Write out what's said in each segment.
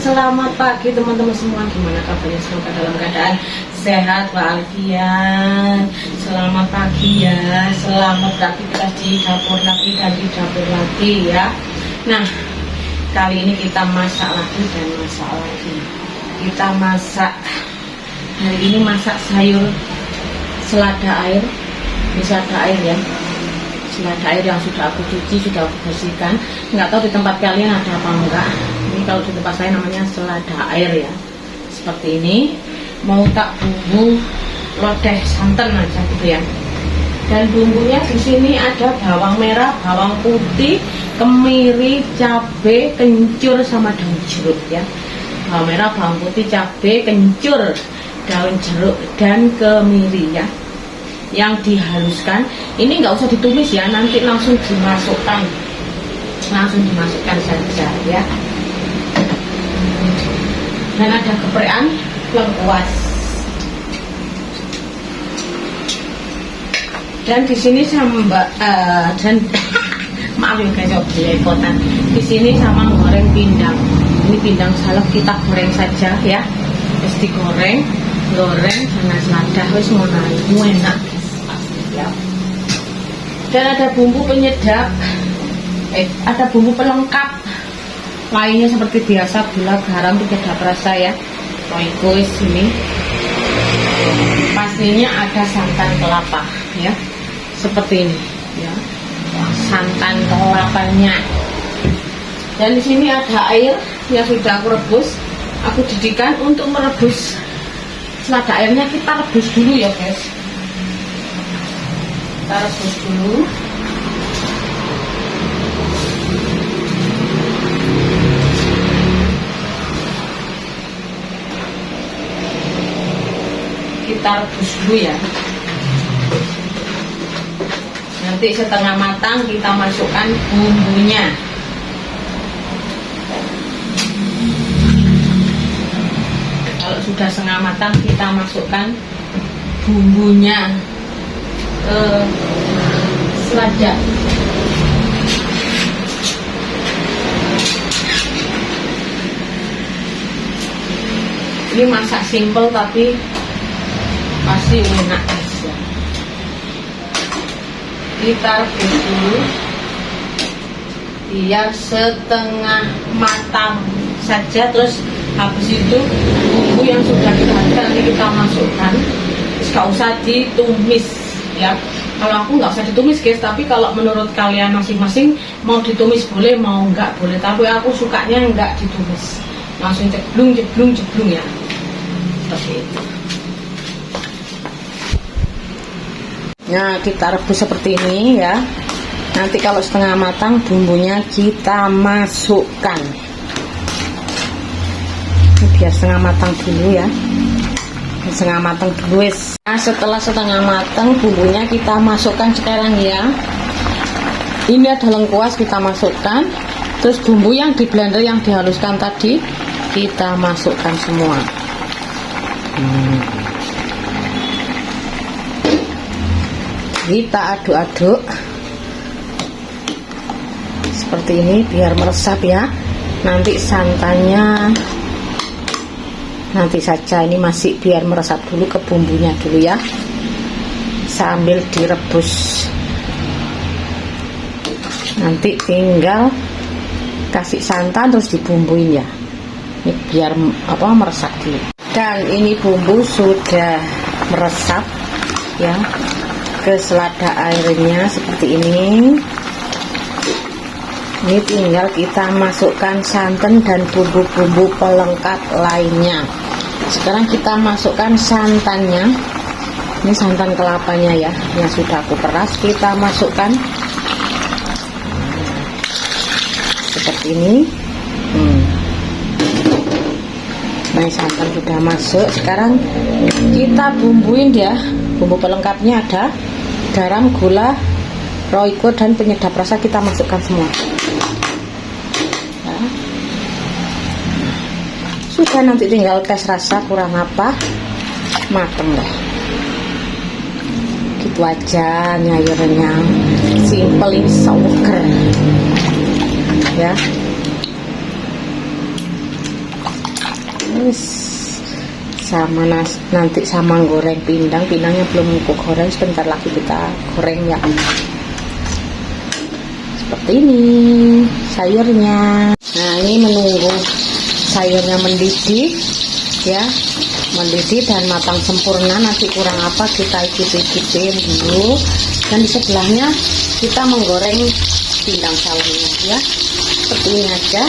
Selamat pagi teman-teman semua. Gimana kabarnya? Semoga dalam keadaan sehat walafiat. Selamat pagi ya. Selamat beraktivitas di dapur lagi dan di dapur lagi ya. Nah, kali ini kita masak lagi dan masak lagi. Kita masak hari ini masak sayur selada air. Ini selada air ya. Selada air yang sudah aku cuci, sudah aku bersihkan. Nggak tahu di tempat kalian ada apa enggak. Ini kalau di tempat saya namanya selada air ya. Seperti ini. Mau tak bumbu lodeh santan aja gitu ya. Dan bumbunya di sini ada bawang merah, bawang putih, kemiri, cabai, kencur sama daun jeruk ya. Bawang merah, bawang putih, cabai, kencur, daun jeruk dan kemiri ya. Yang dihaluskan ini nggak usah ditumis ya, nanti langsung dimasukkan saja ya. Dan ada geprekan lengkuas. Dan di sini sama dan maaf ya guys, belepotan. Di sini sama goreng pindang. Ini pindang salep kita goreng saja ya. Terus digoreng, dengan selada wis ngono enak ya. Dan ada bumbu penyedap, ada bumbu pelengkap lainnya seperti biasa, gula, garam, penyedap rasa ya. Royco ini pastinya ada santan kelapa ya, seperti ini ya, santan kelapanya. Dan di sini ada air yang sudah aku rebus, aku didihkan untuk merebus selada airnya. Kita rebus dulu ya guys, kita rebus dulu. Kita rebus dulu ya. Nanti setengah matang kita masukkan bumbunya. Kalau sudah setengah matang kita masukkan bumbunya ke selada. Ini masak simple tapi pasti enak ya. Kita rebus dulu biar setengah matang saja. Terus habis itu bumbu yang sudah kita aduk nanti kita masukkan. Nggak usah ditumis ya. Kalau aku nggak usah ditumis guys, tapi kalau menurut kalian masing-masing mau ditumis boleh, mau nggak boleh. Tapi aku sukanya nggak ditumis, langsung ceblung ya, seperti itu. Nah, kita rebus seperti ini ya. Nanti kalau setengah matang bumbunya kita masukkan. Ini biar setengah matang dulu ya. Setengah matang dulu. Nah, setelah setengah matang bumbunya kita masukkan sekarang ya. Ini ada lengkuas kita masukkan. Terus bumbu yang di blender yang dihaluskan tadi kita masukkan semua. Kita aduk-aduk seperti ini biar meresap ya. Nanti santannya nanti saja, ini masih biar meresap dulu ke bumbunya dulu ya, sambil direbus. Nanti tinggal kasih santan terus dibumbuin ya. Ini biar meresap dulu. Dan ini bumbu sudah meresap ya ke selada airnya seperti ini. Ini tinggal kita masukkan santan dan bumbu-bumbu pelengkap lainnya. Sekarang kita masukkan santannya. Ini santan kelapanya ya, yang sudah aku peras. Kita masukkan seperti ini. Nah, santan sudah masuk. Sekarang kita bumbuin ya. Bumbu pelengkapnya ada garam, gula, royco dan penyedap rasa, kita masukkan semua ya. Sudah, nanti tinggal tes rasa kurang apa, mateng deh. Gitu aja nyayurnya, simple ini seger ya. Terus sama nanti sama goreng pindangnya belum aku goreng, sebentar lagi kita goreng ya. Seperti ini sayurnya. Nah, ini menunggu sayurnya mendidih ya, mendidih dan matang sempurna. Nanti kurang apa kita icip-icipin dulu. Dan di sebelahnya kita menggoreng pindang salamnya ya, seperti ini aja.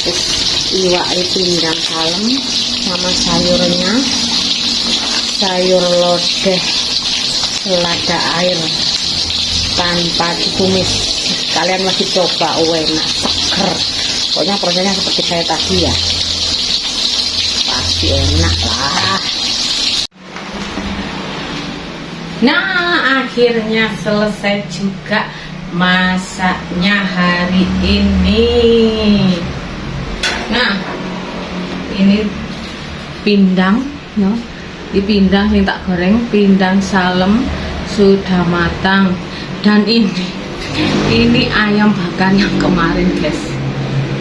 Terus iwak pindang salam sama sayurnya, sayur lodeh selada air tanpa ditumis. Kalian masih coba, enak, seger. Pokoknya prosesnya seperti saya tadi ya, pasti enak lah. Nah, akhirnya selesai juga masaknya hari ini. Nah, ini pindang ya, di pindang yang tak goreng, pindang salem sudah matang. Dan ini ayam bakar yang kemarin guys,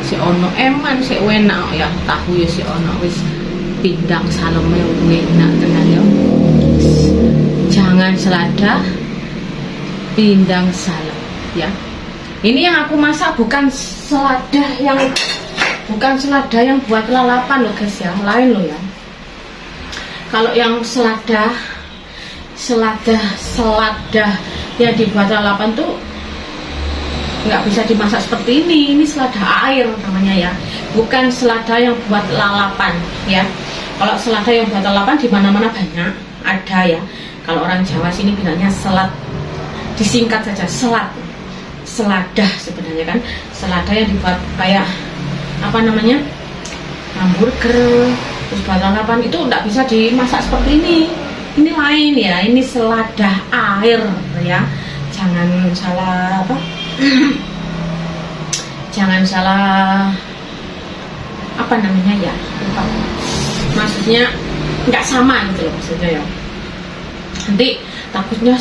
si ono eman si enak ya, tahu ya si ono wis pindang salemnya enak tenan ya. Jangan selada, pindang salem ya. Ini yang aku masak bukan selada yang buat lalapan loh guys ya, lain loh ya. Kalau yang selada yang dibuat lalapan tuh nggak bisa dimasak seperti ini. Ini selada air namanya ya, bukan selada yang buat lalapan ya. Kalau selada yang buat lalapan di mana-mana banyak ada ya. Kalau orang Jawa sini bilangnya selat, disingkat saja selat, selada sebenarnya kan. Selada yang dibuat kayak apa namanya, hamburger, terus buat lalapan itu nggak bisa dimasak seperti ini. Ini lain ya, ini selada air ya. Jangan salah apa? Jangan salah apa namanya ya, lupa. Maksudnya nggak sama gitu loh maksudnya ya. Nanti takutnya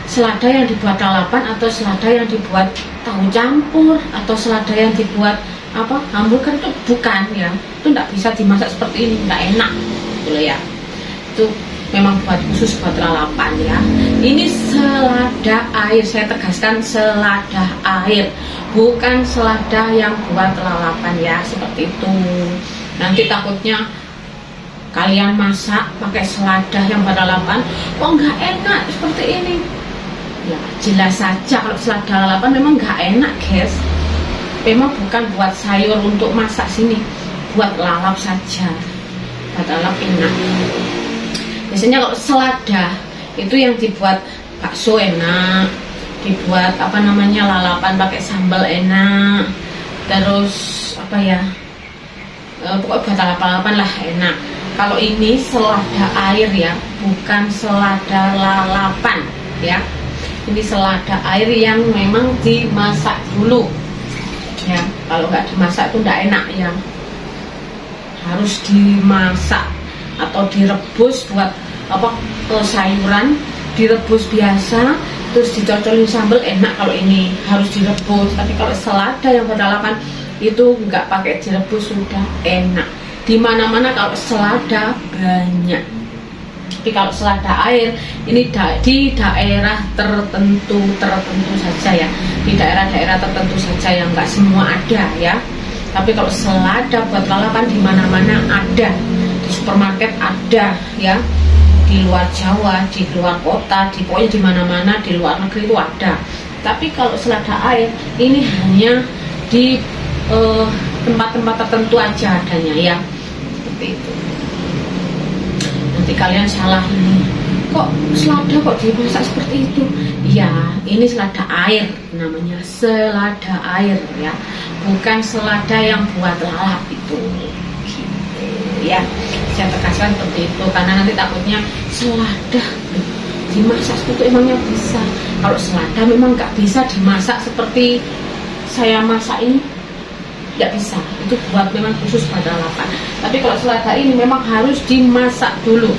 selada yang dibuat lalapan, atau selada yang dibuat tahu campur, atau selada yang dibuat apa hamburger, itu bukan ya. Itu nggak bisa dimasak seperti ini, nggak enak gitu loh ya. Itu memang buat khusus buat lalapan ya. Ini selada air, saya tegaskan selada air, bukan selada yang buat lalapan ya, seperti itu. Nanti takutnya kalian masak pakai selada yang buat lalapan, kok nggak enak seperti ini ya. Jelas saja kalau selada lalapan memang nggak enak guys. Memang bukan buat sayur untuk masak sini, buat lalap saja. Buat lalap enak. Biasanya kalau selada itu yang dibuat bakso enak, dibuat apa namanya lalapan pakai sambal enak, terus apa ya, pokoknya buat lalapan lah enak. Kalau ini selada air ya, bukan selada lalapan ya. Ini selada air yang memang dimasak dulu ya. Kalau nggak dimasak itu nggak enak ya, harus dimasak atau direbus buat apa, sayuran direbus biasa terus dicocolin sambal enak. Kalau ini harus direbus, tapi kalau selada yang buat lalapan itu nggak pakai direbus sudah enak. Di mana-mana kalau selada banyak. Tapi kalau selada air ini di daerah tertentu saja ya, di daerah-daerah tertentu saja, yang nggak semua ada ya. Tapi kalau selada buat lalapan di mana-mana ada, di supermarket ada ya, di luar Jawa, di luar kota, pokoknya di mana-mana di luar negeri itu ada. Tapi kalau selada air ini hanya di tempat-tempat tertentu aja adanya ya, seperti itu. Nanti kalian salah, ini kok selada kok dimasak seperti itu ya. Ini selada air, namanya selada air ya, bukan selada yang buat lalap itu gitu ya. Saya tegaskan seperti itu karena nanti takutnya selada dimasak seperti itu emangnya bisa. Kalau selada memang nggak bisa dimasak seperti saya masak ini, nggak bisa. Itu buat memang khusus pada lalapan. Tapi kalau selada ini memang harus dimasak dulu,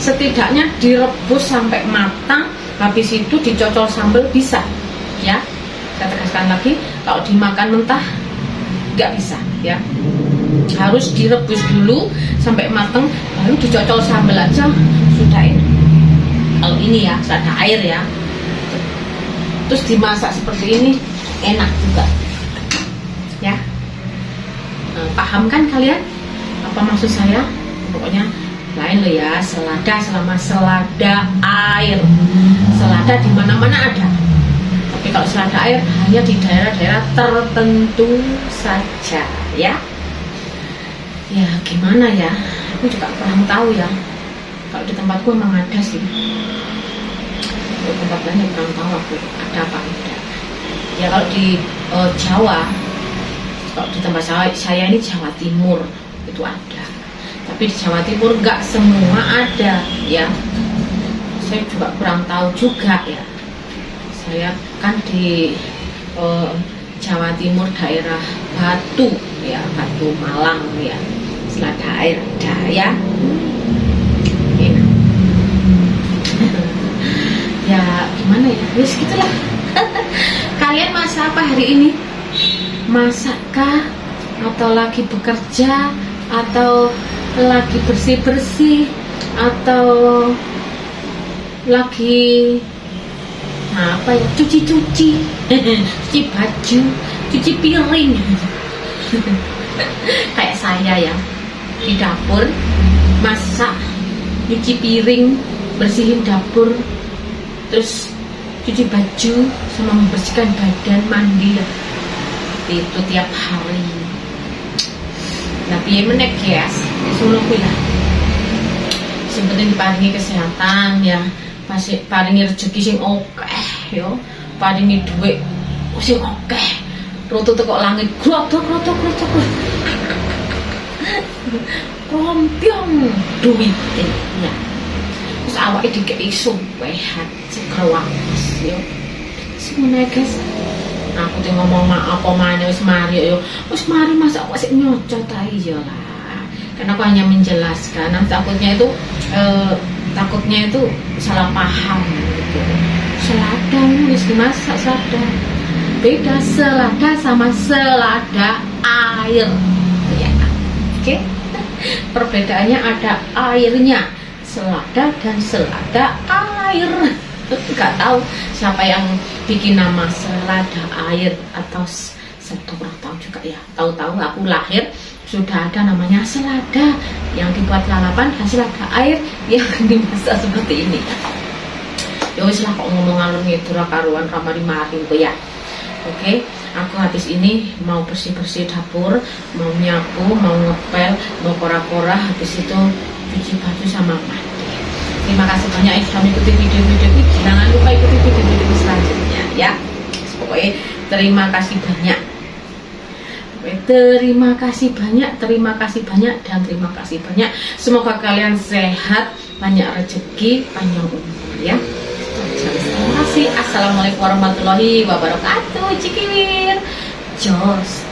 setidaknya direbus sampai matang, habis itu dicocol sambal bisa ya. Saya tegaskan lagi, kalau dimakan mentah nggak bisa ya. harus direbus dulu sampai mateng, lalu dicocol sambal aja sudah ini. Kalau ini ya selada air ya, terus dimasak seperti ini enak juga ya. Paham kan kalian apa maksud saya? Pokoknya lain loh ya, selada selama selada air. Selada di mana-mana ada. Tapi kalau selada air hanya di daerah-daerah tertentu saja ya. Ya gimana ya? Aku juga kurang tahu ya. Kalau di tempatku emang ada sih. Kalau tempat lain kurang tahu aku ada apa tidak. Ya kalau di Jawa, kalau di tempat saya ini Jawa Timur itu ada. Tapi di Jawa Timur nggak semua ada ya. Saya juga kurang tahu juga ya. Saya kan di Jawa Timur daerah Batu ya, Batu Malang ya. Selada air ada ya. Enak. Ya gimana ya, wis gitulah. Kalian masak apa hari ini? Masakkah atau lagi bekerja atau lagi bersih-bersih atau lagi apa ya, cuci-cuci cuci baju, cuci piring kayak saya ya, di dapur masak, cuci piring, bersihin dapur, terus cuci baju sama membersihkan badan, mandi ya. Itu tiap hari. Tapi ya menek guys, sulungku ya. Sing penting diparingi kesehatan ya, masih paringi rezeki sing akeh yo, paringi dhuwit sing akeh. Roto teko langit grotok. Rompyong duit ya. Terus awake dikeki suwehat sekrewakes yo. Semono guys. Aku tuh ngomong apa mana wis mari yo. Wis mari masa kok sik nyocot ta iya lah. Karena aku hanya menjelaskan, nanti takutnya itu salah paham gitu. Selada wis dimasak selada. Beda selada sama selada air. Ya. Oke. Perbedaannya ada airnya. Selada dan selada air. Nggak tahu siapa yang bikin nama selada air atau selada, kurang tahu juga ya. Tahu-tahu aku lahir sudah ada namanya selada yang dibuat lalapan dan selada air yang dimasak seperti ini. Ya wis lah kok ngomong alur ngidul karuan ramari-mari itu ya. Oke, aku habis ini mau bersih-bersih dapur, mau nyapu, mau ngepel, mau kora-kora, habis itu cuci baju sama mandi. Terima kasih banyak yang sudah mengikuti video-video ini. Jangan lupa ikuti video-video selanjutnya ya. Pokoknya terima kasih banyak. Terima kasih banyak. Semoga kalian sehat, banyak rezeki, panjang umur ya. Terima kasih. Assalamualaikum warahmatullahi wabarakatuh. Cikiwir. Jos.